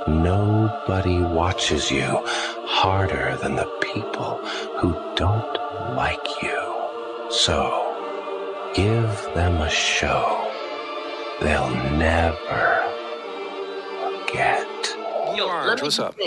Nobody watches you harder than the people who don't like you. So, give them a show they'll never forget. Yo, What's up?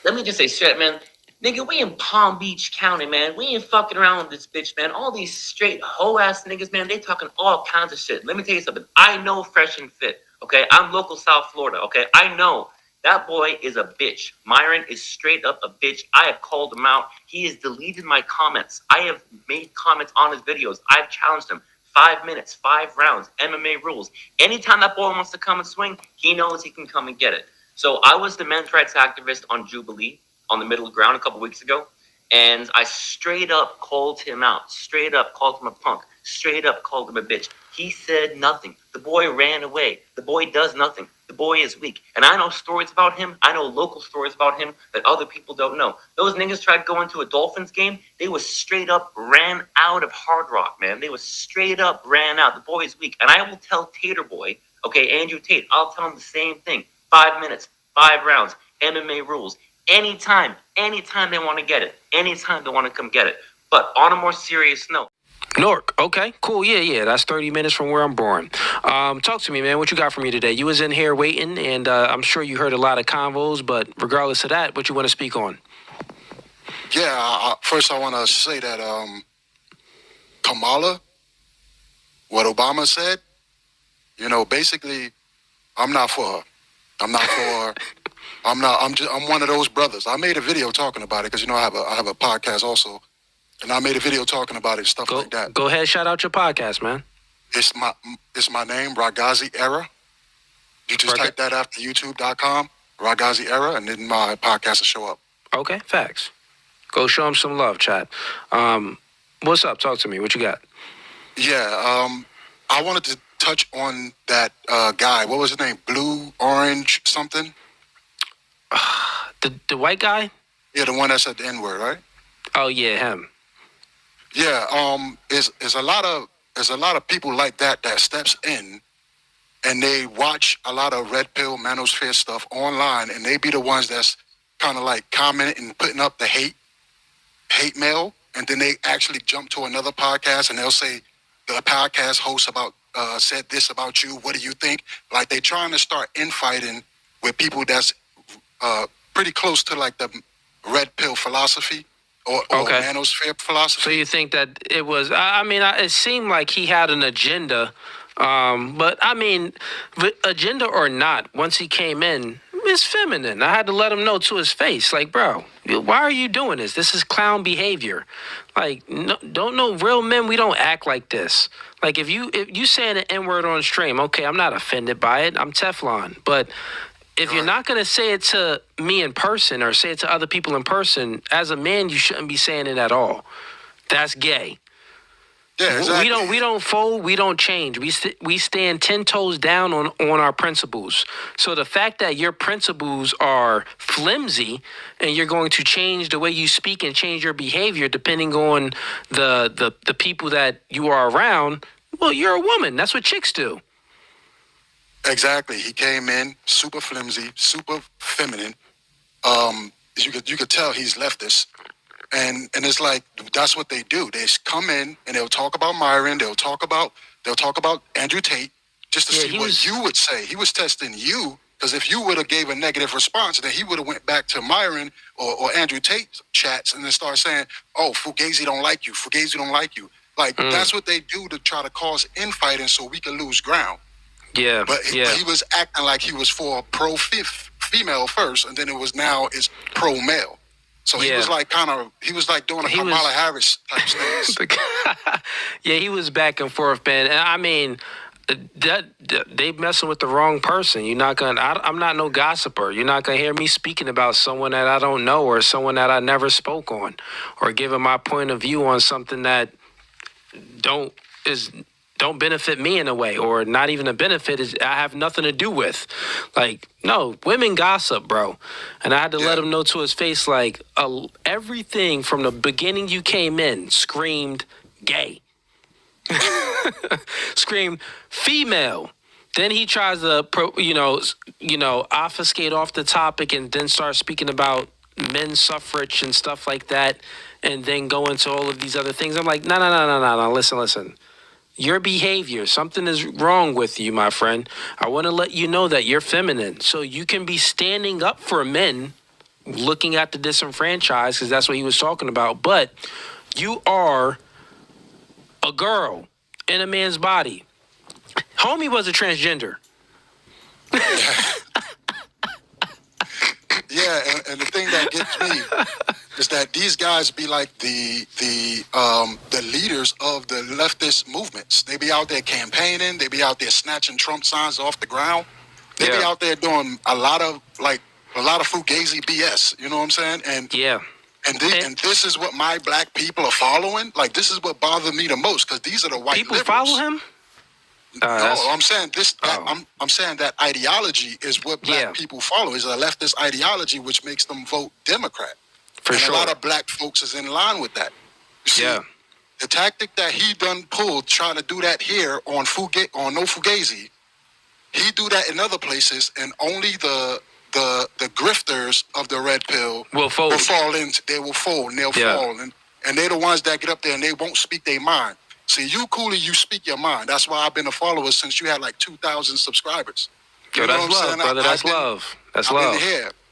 Let me just say straight, man. Nigga, we in Palm Beach County, man. We ain't fucking around with this bitch, man. All these straight hoe-ass niggas, man, they talking all kinds of shit. Let me tell you something. I know Fresh and Fit, okay? I'm local South Florida, okay? I know that boy is a bitch. Myron is straight up a bitch. I have called him out. He has deleted my comments. I have made comments on his videos. I've challenged him. 5 minutes, 5 rounds, MMA rules. Anytime that boy wants to come and swing, he knows he can come and get it. So I was the men's rights activist on Jubilee on the middle ground a couple weeks ago, and I straight up called him out, straight up called him a punk, straight up called him a bitch. He said nothing. The boy ran away. The boy does nothing. The boy is weak. And I know stories about him. I know local stories about him that other people don't know. Those niggas tried going to a Dolphins game. They was straight up ran out of Hard Rock, man. They was straight up ran out. The boy is weak. And I will tell Tater Boy, okay, Andrew Tate, I'll tell him the same thing. 5 minutes, 5 rounds, MMA rules. Anytime they want to get it. Anytime they want to come get it. But on a more serious note. Newark. Okay, cool. Yeah. That's 30 minutes from where I'm born. Talk to me, man. What you got for me today? You was in here waiting, and I'm sure you heard a lot of convos, but regardless of that, what you want to speak on? Yeah, first I want to say that Kamala, what Obama said, basically, I'm not for her. I'm one of those brothers. I made a video talking about it because I have a podcast also, and I made a video talking about it, stuff like that. Go ahead, shout out your podcast, man. It's my name, Fugazee Era. You just type that after YouTube.com, Fugazee Era, and then my podcast will show up. Okay, facts. Go show him some love, chat. What's up? Talk to me. What you got? Yeah, I wanted to touch on that guy. What was his name? Blue, Orange, something? The white guy? Yeah, the one that said the N-word, right? Oh yeah, him. Yeah, there's a lot of people like that steps in and they watch a lot of red pill manosphere stuff online, and they be the ones that's kind of like commenting and putting up the hate mail, and then they actually jump to another podcast and they'll say the podcast host said this about you. What do you think? Like they trying to start infighting with people that's pretty close to like the red pill philosophy or manosphere philosophy. So you think that it was? It seemed like he had an agenda, but agenda or not, once he came in, it's feminine. I had to let him know to his face, like, bro, why are you doing this? This is clown behavior. Like, don't know real men. We don't act like this. Like, if you saying an N-word on stream, okay, I'm not offended by it. I'm Teflon, but. If you're not going to say it to me in person or say it to other people in person, as a man, you shouldn't be saying it at all. That's gay. Yeah, exactly. We don't fold. We don't change. We stand 10 toes down on our principles. So the fact that your principles are flimsy and you're going to change the way you speak and change your behavior depending on the people that you are around, well, you're a woman. That's what chicks do. Exactly. He came in super flimsy, super feminine. You could tell he's leftist, and it's like that's what they do. They come in and they'll talk about Myron. They'll talk about Andrew Tate just to see what you would say. He was testing you because if you would have gave a negative response, then he would have went back to Myron or Andrew Tate chats and then start saying, "Oh, Fugazee don't like you. Fugazee don't like you." Like that's what they do to try to cause infighting so we can lose ground. Yeah, but he was acting like he was for pro-female first, and then it's pro-male. So he was like doing a Kamala Harris type stance. Yeah, he was back and forth, man. And I mean, they messing with the wrong person. I'm not no gossiper. You're not gonna hear me speaking about someone that I don't know or someone that I never spoke on, or giving my point of view on something that don't benefit me in a way, or not even a benefit is I have nothing to do with. Like, no, women gossip, bro. And I had to let him know to his face, like, everything from the beginning you came in screamed gay. Screamed female. Then he tries to, obfuscate off the topic and then start speaking about men's suffrage and stuff like that, and then go into all of these other things. I'm like, no. Listen. Your behavior, something is wrong with you, my friend. I want to let you know that you're feminine. So you can be standing up for men, looking at the disenfranchised, because that's what he was talking about. But you are a girl in a man's body. Homie was a transgender. Yeah, and the thing that gets me is that these guys be like the leaders of the leftist movements. They be out there campaigning. They be out there snatching Trump signs off the ground. They be out there doing a lot of Fugazi BS. You know what I'm saying? And this is what my black people are following. Like, this is what bothered me the most, because these are the white people liberals. Follow him. No, I'm saying this. I'm saying that ideology is what black people follow. Is a leftist ideology which makes them vote Democrat. For sure. A lot of black folks is in line with that. You see, the tactic that he done pulled, trying to do that here on No Fugazee, he do that in other places, and only the grifters of the red pill will fall into. They will fold and they'll fall, and they're the ones that get up there and they won't speak their mind. See, you, Coolie, you speak your mind. That's why I've been a follower since you had like 2,000 subscribers. Yo, that's love, brother. That's love. That's love.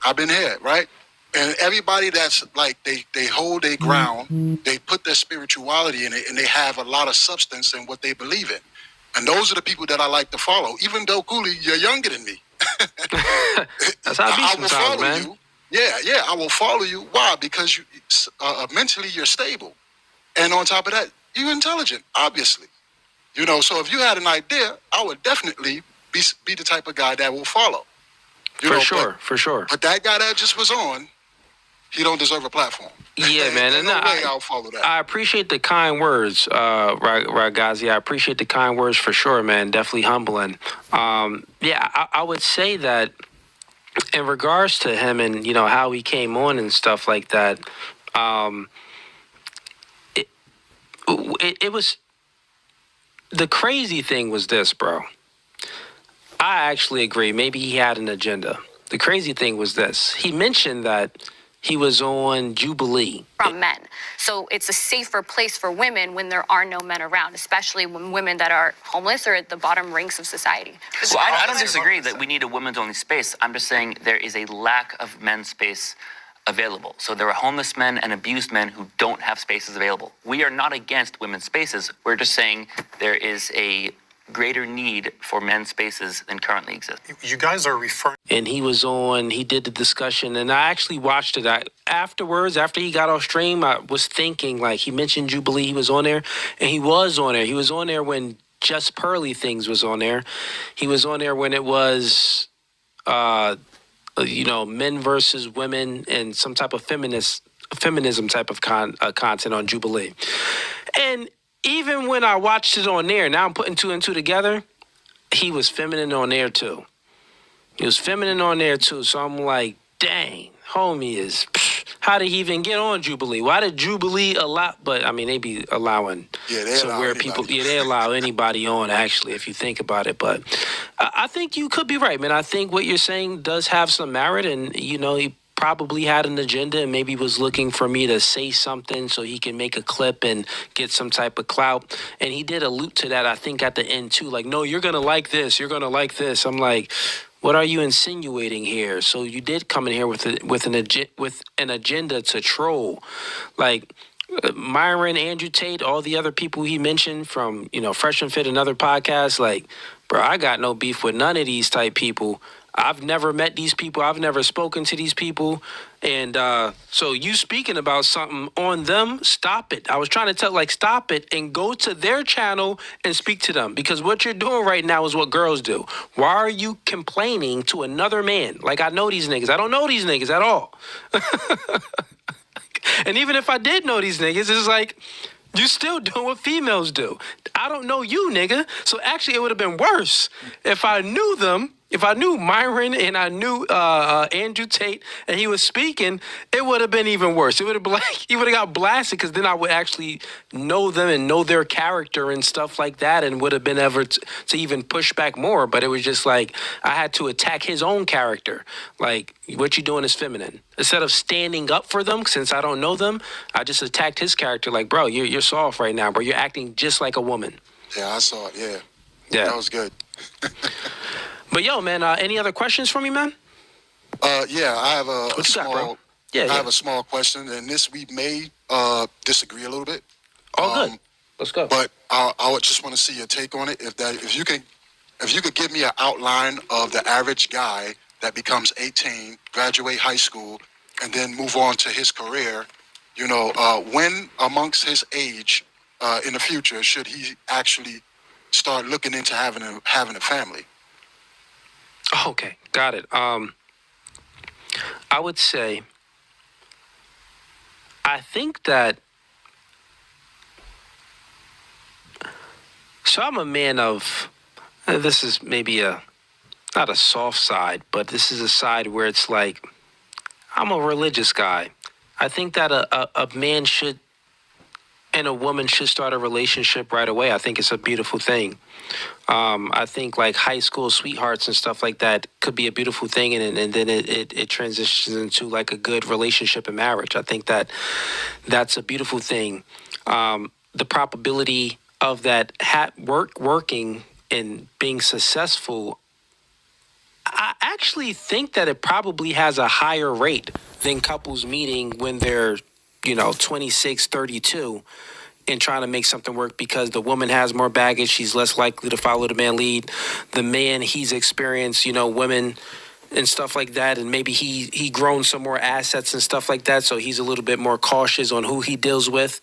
I've been here, right? And everybody that's like, they hold their ground, they put their spirituality in it, and they have a lot of substance in what they believe in. And those are the people that I like to follow, even though, Coolie, you're younger than me. That's how I be sometimes, man. You. Yeah, I will follow you. Why? Because you mentally you're stable. And on top of that, you're intelligent, obviously. So if you had an idea, I would definitely be the type of guy that will follow. For sure. But that guy that just was on, he don't deserve a platform. Yeah, man. There's no way I'll follow that. I appreciate the kind words, Ragazi. I appreciate the kind words for sure, man. Definitely humbling. I would say that in regards to him and, how he came on and stuff like that, it was, the crazy thing was this, bro. I actually agree. Maybe he had an agenda. The crazy thing was this. He mentioned that he was on Jubilee. From men. So it's a safer place for women when there are no men around, especially when women that are homeless or at the bottom ranks of society. Well, I don't disagree that we need a women's only space. I'm just saying there is a lack of men's space available. So there are homeless men and abused men who don't have spaces available. We are not against women's spaces. We're just saying there is a greater need for men's spaces than currently exist. You guys are referring... And he did the discussion, and I actually watched it. Afterwards, after he got off stream, I was thinking, like, he mentioned Jubilee, he was on there, and he was on there. He was on there when Just Pearly Things was on there. He was on there when it was, men versus women and some type of feminism type of content on Jubilee. And even when I watched it on there, now I'm putting two and two together, he was feminine on there too. So I'm like, dang, homie how did he even get on Jubilee? Why did Jubilee allow, they be allowing they allow anybody on, actually, if you think about it. But I think you could be right, man. I think what you're saying does have some merit, and, he probably had an agenda and maybe was looking for me to say something so he can make a clip and get some type of clout. And he did allude to that, I think, at the end too. Like, no, you're going to like this. You're going to like this. I'm like, what are you insinuating here? So you did come in here with an agenda to troll. Like, Myron, Andrew Tate, all the other people he mentioned from, Fresh and Fit and other podcasts. Like, bro, I got no beef with none of these type people. I've never met these people. I've never spoken to these people. And so you speaking about something on them, stop it. I was trying to tell, stop it and go to their channel and speak to them. Because what you're doing right now is what girls do. Why are you complaining to another man? Like, I know these niggas. I don't know these niggas at all. And even if I did know these niggas, it's like, you still doing what females do. I don't know you, nigga. So actually, it would have been worse if I knew them If I knew Myron and I knew Andrew Tate and he was speaking, it would have been even worse. It would have been like he would have got blasted because then I would actually know them and know their character and stuff like that, and would have been able to even push back more. But it was just like I had to attack his own character. Like, what you doing is feminine. Instead of standing up for them, since I don't know them, I just attacked his character. Like, bro, you're soft right now, bro. You're acting just like a woman. Yeah, I saw it. Yeah. Yeah. That was good. But yo, man, any other questions for me, man? Yeah, I have a small. Bro? Yeah, I have a small question, and this we may disagree a little bit. Oh, good. Let's go. But I would just want to see your take on it. If you could give me an outline of the average guy that becomes 18, graduate high school, and then move on to his career, when amongst his age in the future should he actually start looking into having a family? Okay, got it. I would say, I think that, so I'm a man of, this is maybe not a soft side, but this is a side where it's like, I'm a religious guy. I think that a man should and a woman should start a relationship right away. I think it's a beautiful thing. I think like high school sweethearts and stuff like that could be a beautiful thing, and then it transitions into like a good relationship and marriage. I think that's a beautiful thing. The probability of that working and being successful, I actually think that it probably has a higher rate than couples meeting when they're 26, 32 and trying to make something work, because the woman has more baggage. She's less likely to follow the man lead. The man, he's experienced, women and stuff like that. And maybe he grown some more assets and stuff like that. So he's a little bit more cautious on who he deals with.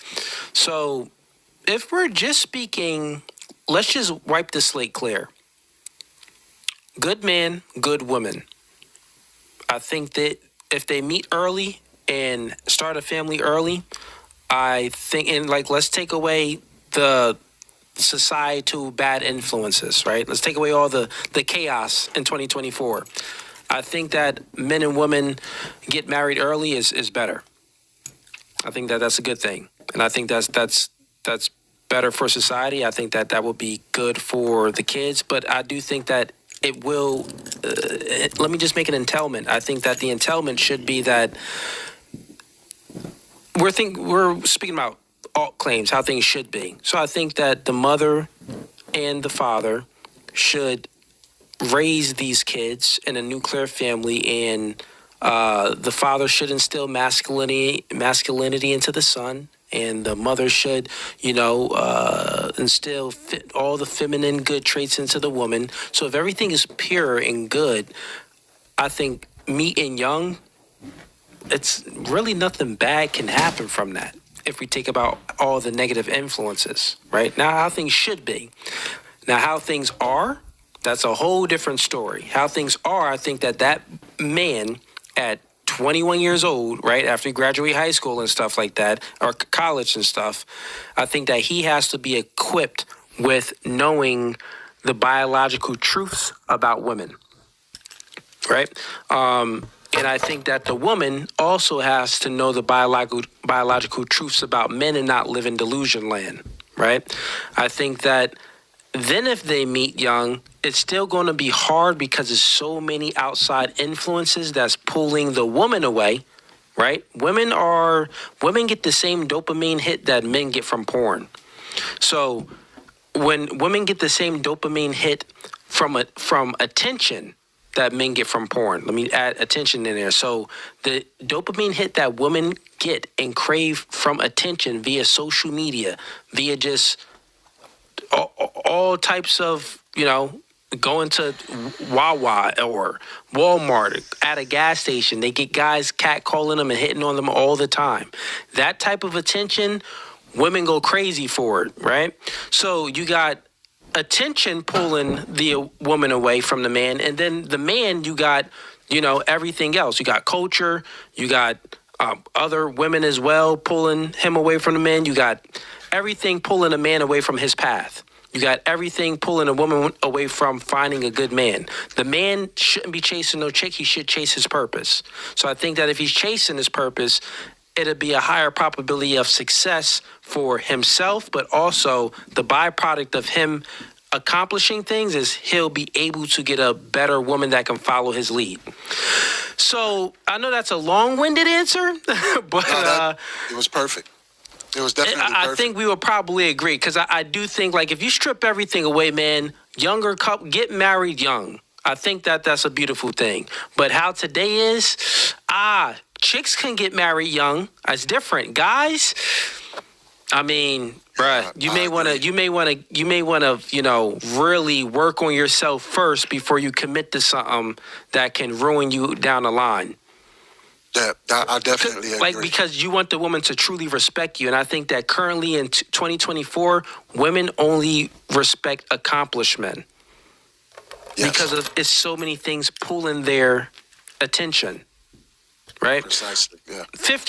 So if we're just speaking, let's just wipe the slate clear. Good man, good woman. I think that if they meet early and start a family early, I think, and like, let's take away the societal bad influences, right? Let's take away all the chaos in 2024. I think that men and women get married early is better. I think that's a good thing. And I think that's better for society. I think that will be good for the kids. But I do think that it will, let me just make an entailment. I think that the entailment should be that we're speaking about alt claims, how things should be. So I think that the mother and the father should raise these kids in a nuclear family, and the father should instill masculinity into the son, and the mother should, instill all the feminine good traits into the woman. So if everything is pure and good, I think meet and young, it's really nothing bad can happen from that if we take about all the negative influences, right? Now, how things should be. Now, how things are, that's a whole different story. How things are, I think that man at 21 years old, right, after he graduate high school and stuff like that, or college and stuff, I think that he has to be equipped with knowing the biological truths about women, right? And I think that the woman also has to know the biological truths about men and not live in delusion land, right? I think that then if they meet young, it's still going to be hard because there's so many outside influences that's pulling the woman away, right? Women get the same dopamine hit that men get from porn. So when women get the same dopamine hit from attention that men get from porn. Let me add attention in there. So the dopamine hit that women get and crave from attention via social media, via just all types of, going to Wawa or Walmart at a gas station. They get guys catcalling them and hitting on them all the time. That type of attention, women go crazy for it, right? So you got attention pulling the woman away from the man, and then the man, you got everything else. You got culture, you got other women as well pulling him away from the man. You got everything pulling a man away from his path. You got everything pulling a woman away from finding a good man. The man shouldn't be chasing no chick. He should chase his purpose. So I think that if he's chasing his purpose, it'll be a higher probability of success for himself, but also the byproduct of him accomplishing things is he'll be able to get a better woman that can follow his lead. So I know that's a long-winded answer, but it was perfect. It was definitely perfect. I think we would probably agree, because I do think, like, if you strip everything away, man, younger couple, get married young. I think that's a beautiful thing. But how today is, chicks can get married young. It's different. Guys, I mean, bruh, you may want to, really work on yourself first before you commit to something that can ruin you down the line. Yeah, I definitely agree. Like, because you want the woman to truly respect you. And I think that currently in 2024, women only respect accomplishment. Yes. Because it's so many things pulling their attention. Right? Precisely, yeah.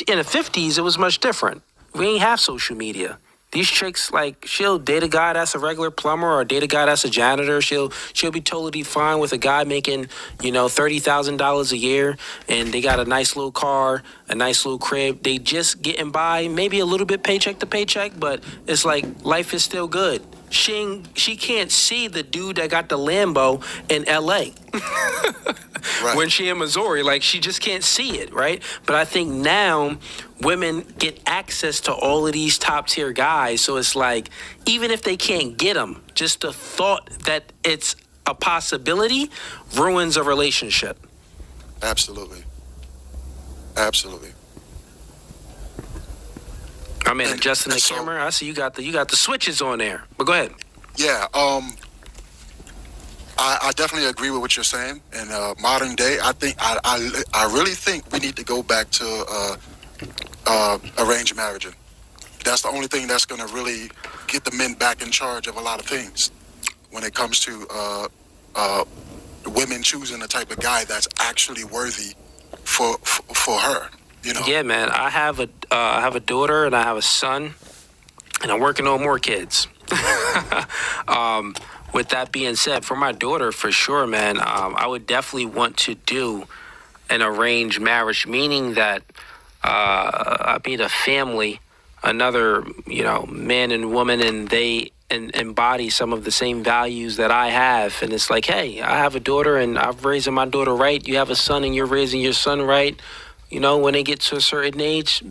In the 50s, it was much different. We ain't have social media. These chicks, like, she'll date a guy that's a regular plumber or date a guy that's a janitor. She'll be totally fine with a guy making, $30,000 a year, and they got a nice little car, a nice little crib. They just getting by, maybe a little bit paycheck to paycheck, but it's like life is still good. She can't see the dude that got the Lambo in L.A. Right. When she in Missouri, like, she just can't see it, right? But I think now women get access to all of these top tier guys. So it's like, even if they can't get them, just the thought that it's a possibility ruins a relationship. Absolutely. I'm adjusting the camera. I see you got the switches on there. But go ahead. Yeah. I definitely agree with what you're saying. In modern day, I think I really think we need to go back to arranged marriage. That's the only thing that's going to really get the men back in charge of a lot of things when it comes to women choosing the type of guy that's actually worthy for her. Yeah, man. I have a daughter and I have a son, and I'm working on more kids. With that being said, for my daughter, for sure, man, I would definitely want to do an arranged marriage, meaning that I meet a family, another, man and woman, and they embody some of the same values that I have. And it's like, hey, I have a daughter and I'm raising my daughter right. You have a son and you're raising your son right. When they get to a certain age,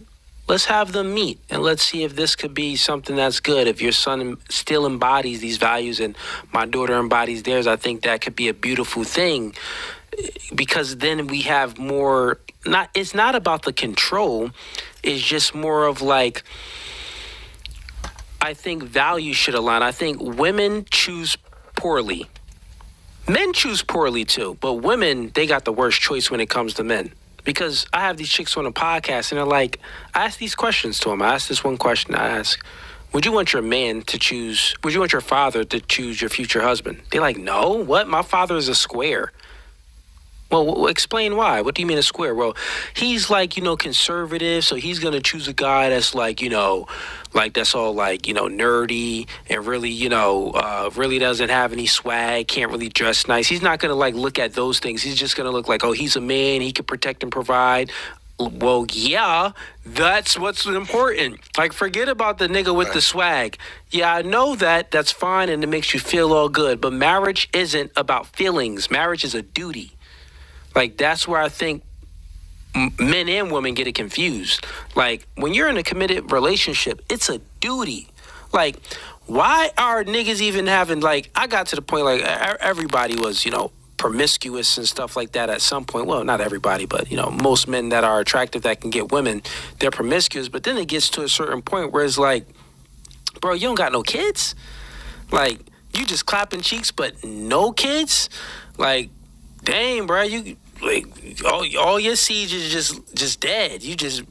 let's have them meet and let's see if this could be something that's good. If your son still embodies these values and my daughter embodies theirs, I think that could be a beautiful thing, because then we have more, it's not about the control. It's just more of like, I think values should align. I think women choose poorly. Men choose poorly too, but women, they got the worst choice when it comes to men. Because I have these chicks on a podcast and they're like, I ask these questions to them. I ask this one question. I ask, would you want your father to choose your future husband? They're like, no, what? My father is a square. Well, explain why. What do you mean a square? Well, he's like, conservative. So he's going to choose a guy that's like, that's all like, nerdy and really, really doesn't have any swag, can't really dress nice. He's not going to like look at those things. He's just going to look like, oh, he's a man. He can protect and provide. Well, yeah, that's what's important. Like, forget about the nigga with the swag. Yeah, I know that. That's fine. And it makes you feel all good. But marriage isn't about feelings. Marriage is a duty. Like, that's where I think men and women get it confused. Like, when you're in a committed relationship, it's a duty. Like, why are niggas even having, like, I got to the point, like, everybody was, promiscuous and stuff like that at some point. Well, not everybody, but, most men that are attractive that can get women, they're promiscuous. But then it gets to a certain point where it's like, bro, you don't got no kids? Like, you just clapping cheeks, but no kids? Like, dang, bro, you... Like, all your seeds is just dead. You just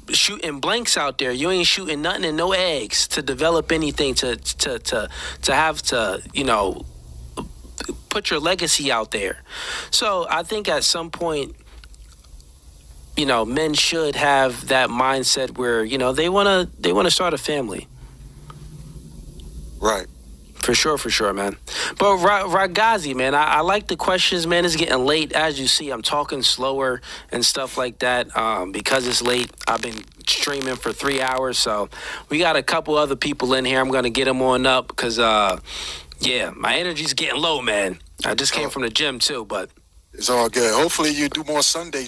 shooting blanks out there. You ain't shooting nothing and no eggs to develop anything to have to, put your legacy out there. So I think at some point, men should have that mindset where, they wanna start a family. Right. For sure, man. But Ragazi, man, I like the questions, man. It's getting late. As you see, I'm talking slower and stuff like that because it's late. I've been streaming for 3 hours, so we got a couple other people in here. I'm going to get them on up because, my energy's getting low, man. I just came from the gym, too, but... It's all good. Hopefully you do more Sunday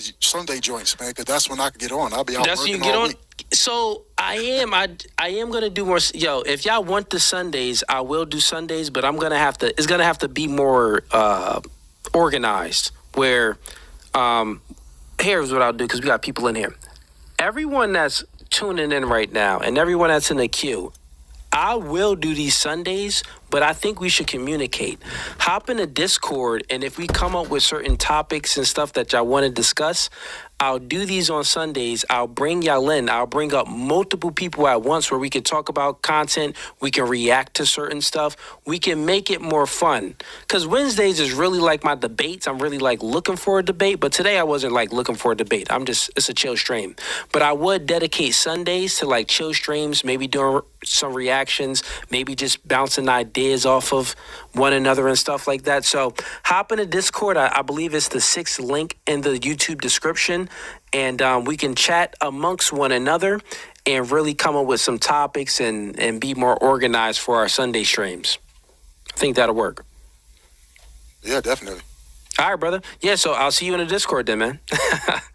joints, man, because that's when I can get on. I'll be out working all week. So I am gonna do more. Yo, if y'all want the Sundays, I will do Sundays, but it's gonna have to be more organized. Where here's what I'll do because we got people in here. Everyone that's tuning in right now and everyone that's in the queue, I will do these Sundays, but I think we should communicate. Hop in the Discord, and if we come up with certain topics and stuff that y'all want to discuss, I'll do these on Sundays. I'll bring y'all in. I'll bring up multiple people at once where we can talk about content. We can react to certain stuff. We can make it more fun. Because Wednesdays is really like my debates. I'm really like looking for a debate. But today I wasn't like looking for a debate. It's a chill stream. But I would dedicate Sundays to like chill streams, maybe doing some reactions, maybe just bouncing ideas off of one another and stuff like that. So hop in the Discord. I believe it's the 6th link in the YouTube description. And we can chat amongst one another and really come up with some topics and be more organized for our Sunday streams. I think that'll work. Yeah, definitely. All right, brother. Yeah, so I'll see you in the Discord then, man.